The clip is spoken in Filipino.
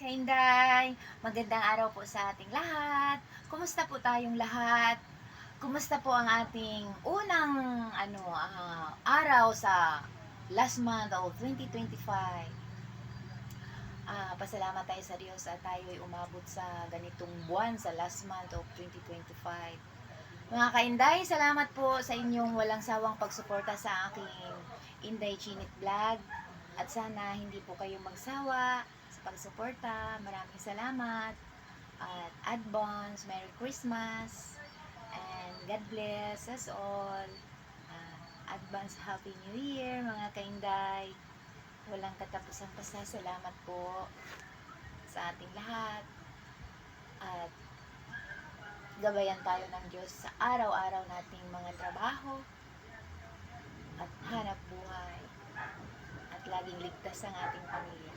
Kainday, magandang araw po sa ating lahat. Kumusta po tayong lahat? Kumusta po ang ating unang araw sa last month of 2025? Pasalamat tayo sa Diyos at tayo ay umabot sa ganitong buwan sa last month of 2025. Mga kainday, salamat po sa inyong walang sawang pagsuporta sa aking Inday Chinit Vlog. At sana hindi po kayo magsawa sa pagsuporta. Maraming salamat. At advance, Merry Christmas. And God bless us all. Advance Happy New Year, mga kainday. Walang katapusang pasasalamat po sa ating lahat. At gabayan tayo ng Diyos sa araw-araw nating mga trabaho at hanap buhay at laging ligtas ang ating pamilya.